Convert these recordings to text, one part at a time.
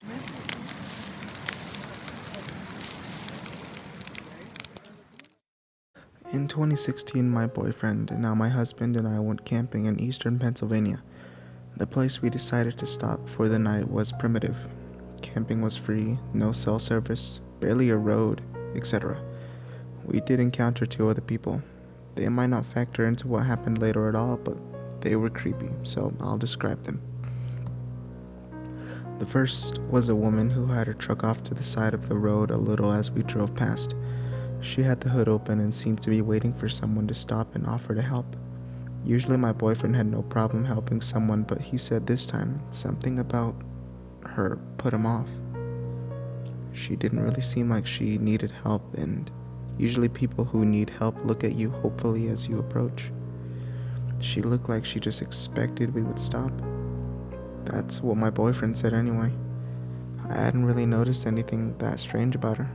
In 2016, my boyfriend, now my husband, and I went camping in eastern Pennsylvania. The place we decided to stop for the night was primitive. Camping was free, no cell service, barely a road, etc. We did encounter two other people. They might not factor into what happened later at all, but they were creepy, so I'll describe them. The first was a woman who had her truck off to the side of the road a little as we drove past. She had the hood open and seemed to be waiting for someone to stop and offer to help. Usually my boyfriend had no problem helping someone, but he said this time something about her put him off. She didn't really seem like she needed help, and usually people who need help look at you hopefully as you approach. She looked like she just expected we would stop. That's what my boyfriend said anyway. I hadn't really noticed anything that strange about her.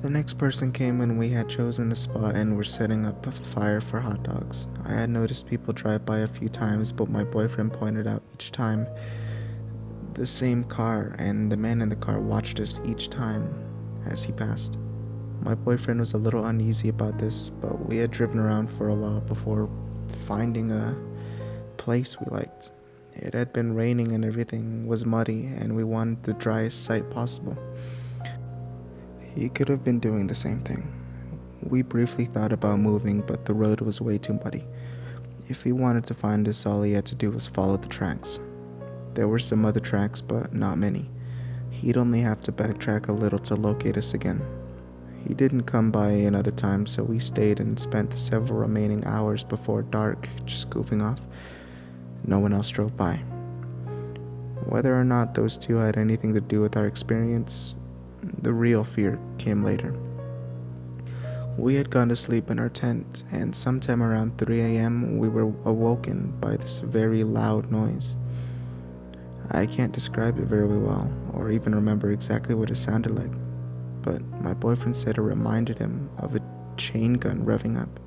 The next person came when we had chosen a spot and were setting up a fire for hot dogs. I had noticed people drive by a few times, but my boyfriend pointed out each time the same car, and the man in the car watched us each time as he passed. My boyfriend was a little uneasy about this, but we had driven around for a while before finding a place we liked. It had been raining and everything was muddy, and we wanted the driest site possible. He could have been doing the same thing. We briefly thought about moving, but the road was way too muddy. If he wanted to find us, all he had to do was follow the tracks. There were some other tracks, but not many. He'd only have to backtrack a little to locate us again. He didn't come by another time, so we stayed and spent the several remaining hours before dark just goofing off. No one else drove by. Whether or not those two had anything to do with our experience, the real fear came later. We had gone to sleep in our tent, and sometime around 3 a.m. we were awoken by this very loud noise. I can't describe it very well, or even remember exactly what it sounded like, but my boyfriend said it reminded him of a chain gun revving up.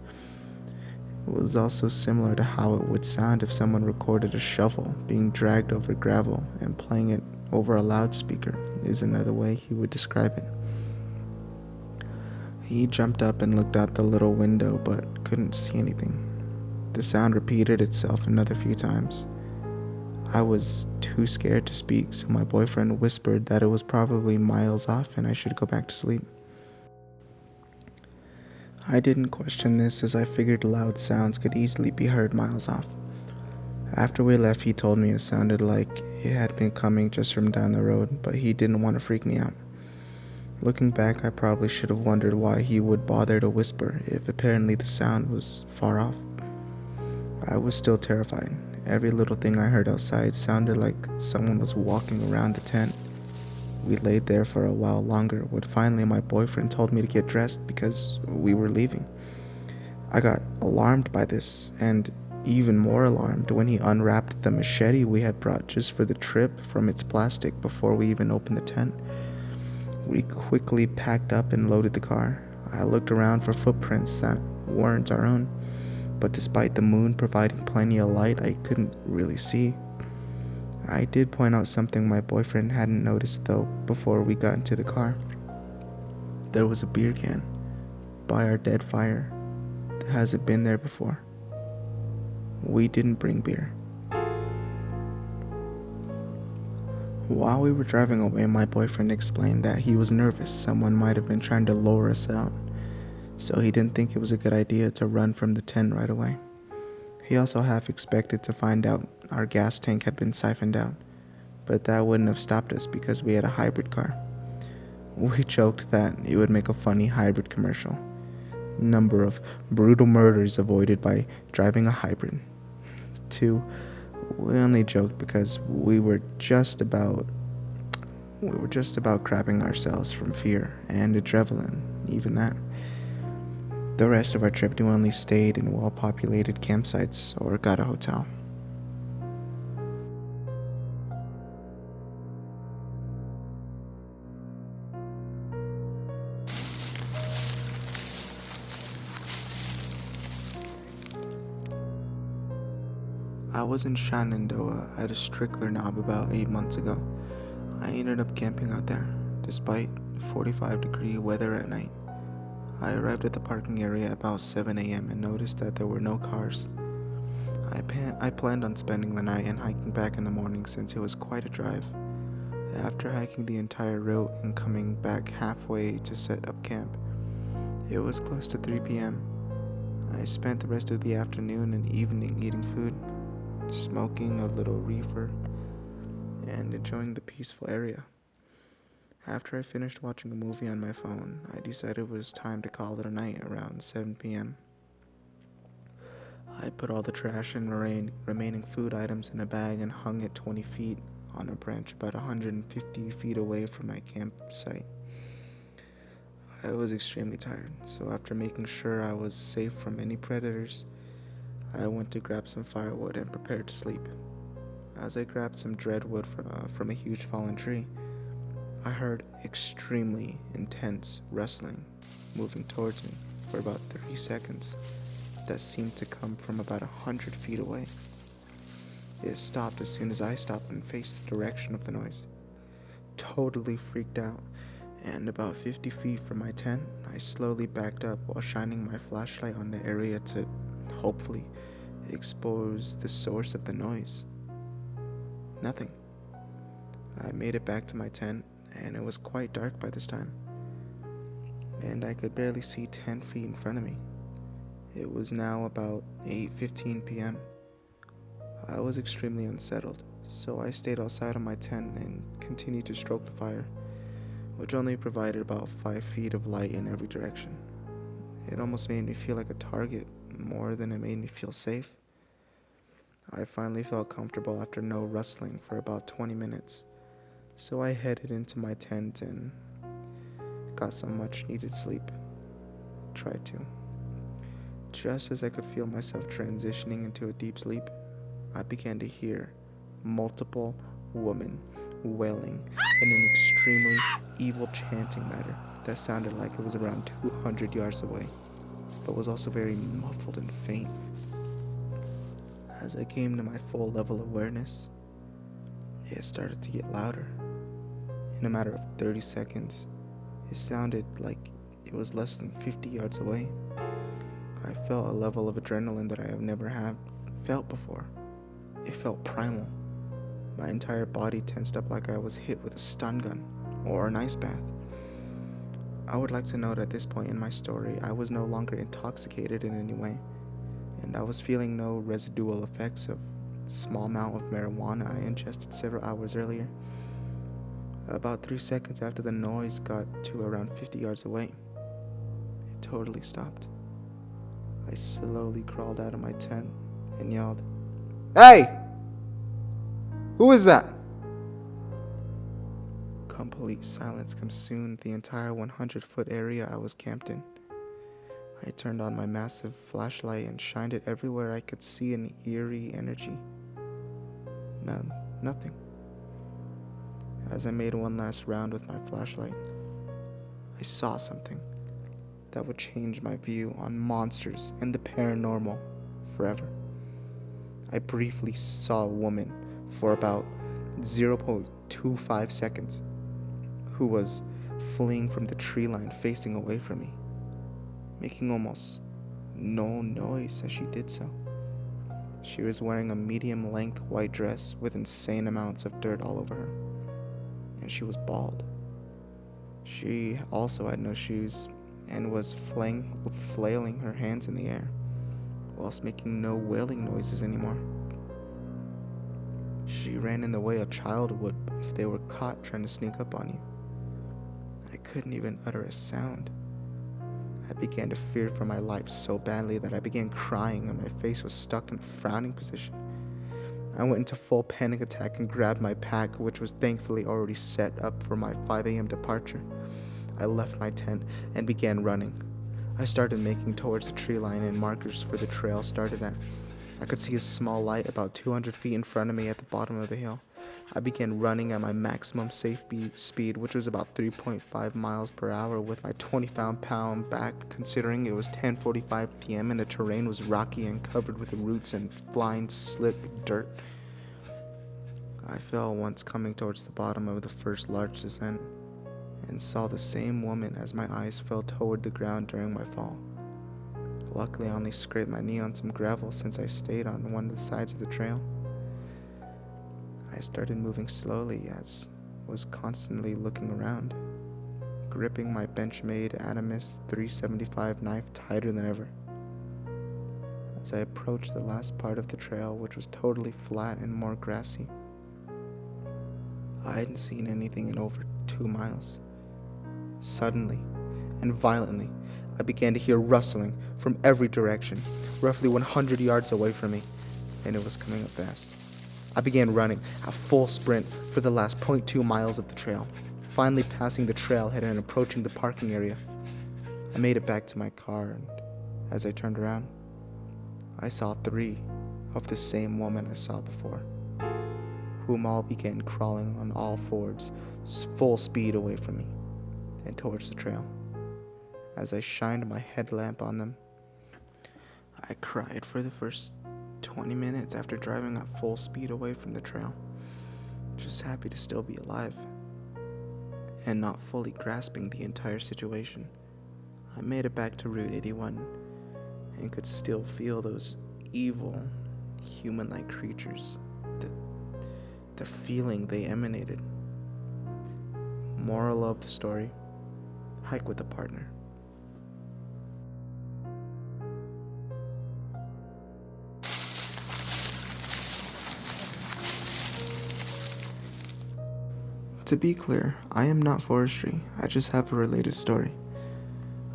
It was also similar to how it would sound if someone recorded a shovel being dragged over gravel, and playing it over a loudspeaker is another way he would describe it. He jumped up and looked out the little window but couldn't see anything. The sound repeated itself another few times. I was too scared to speak, so my boyfriend whispered that it was probably miles off and I should go back to sleep. I didn't question this, as I figured loud sounds could easily be heard miles off. After we left, he told me it sounded like it had been coming just from down the road, but he didn't want to freak me out. Looking back, I probably should have wondered why he would bother to whisper if apparently the sound was far off. I was still terrified. Every little thing I heard outside sounded like someone was walking around the tent. We laid there for a while longer when finally my boyfriend told me to get dressed because we were leaving. I got alarmed by this, and even more alarmed when he unwrapped the machete we had brought just for the trip from its plastic before we even opened the tent. We quickly packed up and loaded the car. I looked around for footprints that weren't our own, but despite the moon providing plenty of light, I couldn't really see. I did point out something my boyfriend hadn't noticed though before we got into the car. There was a beer can by our dead fire that hasn't been there before. We didn't bring beer. While we were driving away, my boyfriend explained that he was nervous someone might have been trying to lure us out, so he didn't think it was a good idea to run from the tent right away. He also half expected to find out our gas tank had been siphoned out, but that wouldn't have stopped us because we had a hybrid car. We joked that it would make a funny hybrid commercial. Number of brutal murders avoided by driving a hybrid. 2, we only joked because we were just about crapping ourselves from fear and adrenaline, even that. The rest of our trip we only stayed in well-populated campsites or got a hotel. I I was in Shenandoah at a Strickler knob about 8 months ago. I ended up camping out there, despite 45-degree weather at night. I arrived at the parking area about 7 a.m. and noticed that there were no cars. I planned on spending the night and hiking back in the morning since it was quite a drive. After hiking the entire route and coming back halfway to set up camp, it was close to 3 p.m. I spent the rest of the afternoon and evening eating food, smoking a little reefer, and enjoying the peaceful area. After I finished watching a movie on my phone, I decided it was time to call it a night around 7 p.m. I put all the trash and remaining food items in a bag and hung it 20 feet on a branch about 150 feet away from my campsite. I was extremely tired, so after making sure I was safe from any predators, I went to grab some firewood and prepared to sleep. As I grabbed some dreadwood from a huge fallen tree, I heard extremely intense rustling moving towards me for about 30 seconds that seemed to come from about 100 feet away. It stopped as soon as I stopped and faced the direction of the noise. Totally freaked out, and about 50 feet from my tent, I slowly backed up while shining my flashlight on the area to hopefully expose the source of the noise. Nothing. I made it back to my tent, and it was quite dark by this time, and I could barely see 10 feet in front of me. It was now about 8:15 p.m. I was extremely unsettled, so I stayed outside of my tent and continued to stroke the fire, which only provided about 5 feet of light in every direction. It almost made me feel like a target more than it made me feel safe. I finally felt comfortable after no rustling for about 20 minutes, so I headed into my tent and got some much needed sleep. Tried to. Just as I could feel myself transitioning into a deep sleep, I began to hear multiple women wailing in an extremely evil chanting manner that sounded like it was around 200 yards away, but was also very muffled and faint. As I came to my full level of awareness, it started to get louder. In a matter of 30 seconds, it sounded like it was less than 50 yards away. I felt a level of adrenaline that I have never felt before. It felt primal. My entire body tensed up like I was hit with a stun gun or an ice bath. I would like to note at this point in my story, I was no longer intoxicated in any way, and I was feeling no residual effects of the small amount of marijuana I ingested several hours earlier. About 3 seconds after the noise got to around 50 yards away, it totally stopped. I slowly crawled out of my tent and yelled, "Hey! Who is that?" Complete silence consumed the entire 100-foot area I was camped in. I turned on my massive flashlight and shined it everywhere I could see an eerie energy. Nothing. As I made one last round with my flashlight, I saw something that would change my view on monsters and the paranormal forever. I briefly saw a woman for about 0.25 seconds who was fleeing from the tree line facing away from me, making almost no noise as she did so. She was wearing a medium-length white dress with insane amounts of dirt all over her, and she was bald. She also had no shoes and was flailing her hands in the air, whilst making no wailing noises anymore. She ran in the way a child would if they were caught trying to sneak up on you. I couldn't even utter a sound. I began to fear for my life so badly that I began crying and my face was stuck in a frowning position. I went into full panic attack and grabbed my pack, which was thankfully already set up for my 5 a.m. departure. I left my tent and began running. I started making towards the tree line and markers for the trail started at. I could see a small light about 200 feet in front of me at the bottom of the hill, I began running at my maximum safe speed, which was about 3.5 miles per hour, with my 20-pound back, considering it was 10:45 p.m. and the terrain was rocky and covered with roots and flying slick dirt. I fell once coming towards the bottom of the first large descent, and saw the same woman as my eyes fell toward the ground during my fall. Luckily, I only scraped my knee on some gravel since I stayed on one of the sides of the trail. I started moving slowly as was constantly looking around, gripping my Benchmade Animus 375 knife tighter than ever. As I approached the last part of the trail, which was totally flat and more grassy, I hadn't seen anything in over 2 miles. Suddenly and violently, I began to hear rustling from every direction, roughly 100 yards away from me, and it was coming up fast. I began running at full sprint for the last 0.2 miles of the trail, finally passing the trailhead and approaching the parking area. I made it back to my car, and as I turned around, I saw 3 of the same woman I saw before, whom all began crawling on all fours, full speed away from me and towards the trail. As I shined my headlamp on them, I cried for the first 20 minutes after driving at full speed away from the trail, just happy to still be alive and not fully grasping the entire situation. I made it back to Route 81 and could still feel those evil, human-like creatures, the feeling they emanated. Moral of the story: hike with a partner. To be clear, I am not forestry, I just have a related story.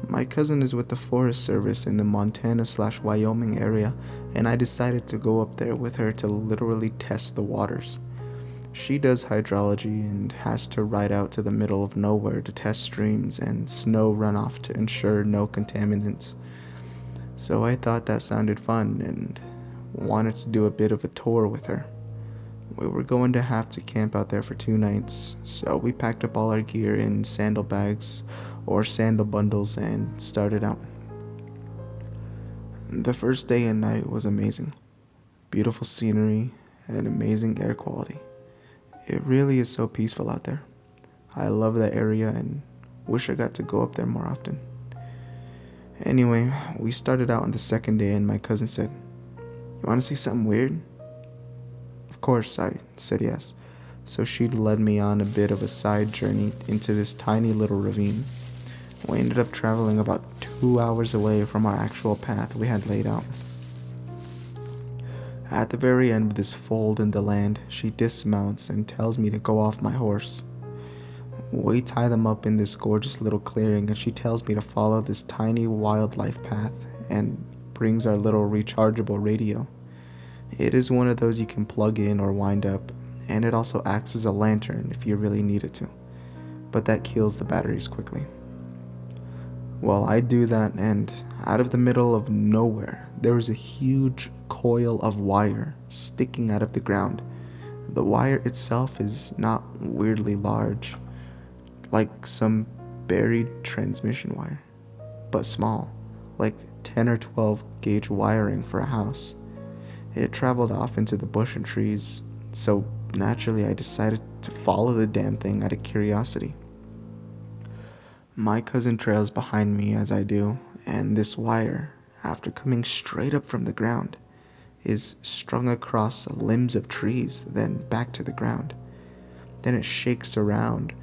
My cousin is with the Forest Service in the Montana/Wyoming area, and I decided to go up there with her to literally test the waters. She does hydrology and has to ride out to the middle of nowhere to test streams and snow runoff to ensure no contaminants. So I thought that sounded fun and wanted to do a bit of a tour with her. We were going to have to camp out there for 2 nights, so we packed up all our gear in sandal bags or sandal bundles and started out. The first day and night was amazing. Beautiful scenery and amazing air quality. It really is so peaceful out there. I love that area and wish I got to go up there more often. Anyway, we started out on the second day and my cousin said, "You want to see something weird?" Of course, I said yes. So she led me on a bit of a side journey into this tiny little ravine. We ended up traveling about 2 hours away from our actual path we had laid out. At the very end of this fold in the land, she dismounts and tells me to go off my horse. We tie them up in this gorgeous little clearing and she tells me to follow this tiny wildlife path and brings our little rechargeable radio. It is one of those you can plug in or wind up, and it also acts as a lantern if you really need it to, but that kills the batteries quickly. Well, I do that, and out of the middle of nowhere, there was a huge coil of wire sticking out of the ground. The wire itself is not weirdly large, like some buried transmission wire, but small, like 10 or 12 gauge wiring for a house. It traveled off into the bush and trees, so naturally I decided to follow the damn thing out of curiosity. My cousin trails behind me as I do, and this wire, after coming straight up from the ground, is strung across limbs of trees, then back to the ground. Then it shakes around,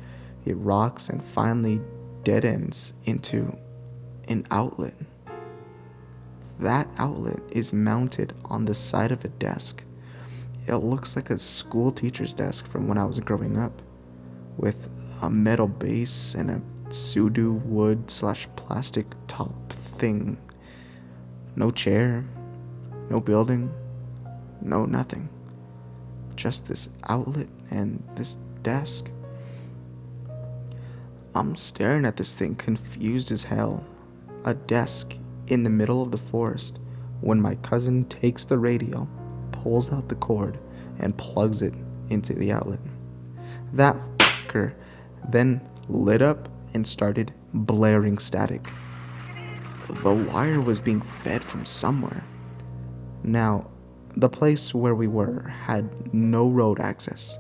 it rocks, and finally dead ends into an outlet. That outlet is mounted on the side of a desk. It looks like a school teacher's desk from when I was growing up, with a metal base and a pseudo wood/plastic top thing. No chair, no building, no nothing. Just this outlet and this desk. I'm staring at this thing confused as hell. A desk in the middle of the forest when my cousin takes the radio, pulls out the cord, and plugs it into the outlet. That fucker then lit up and started blaring static. The wire was being fed from somewhere. Now, the place where we were had no road access,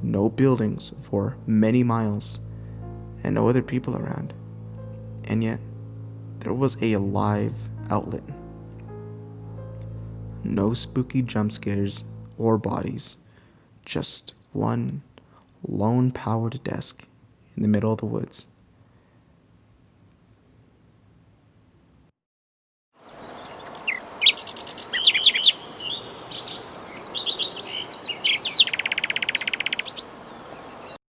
no buildings for many miles, and no other people around. And yet, there was a live outlet. No spooky jump scares or bodies, just one lone powered desk in the middle of the woods.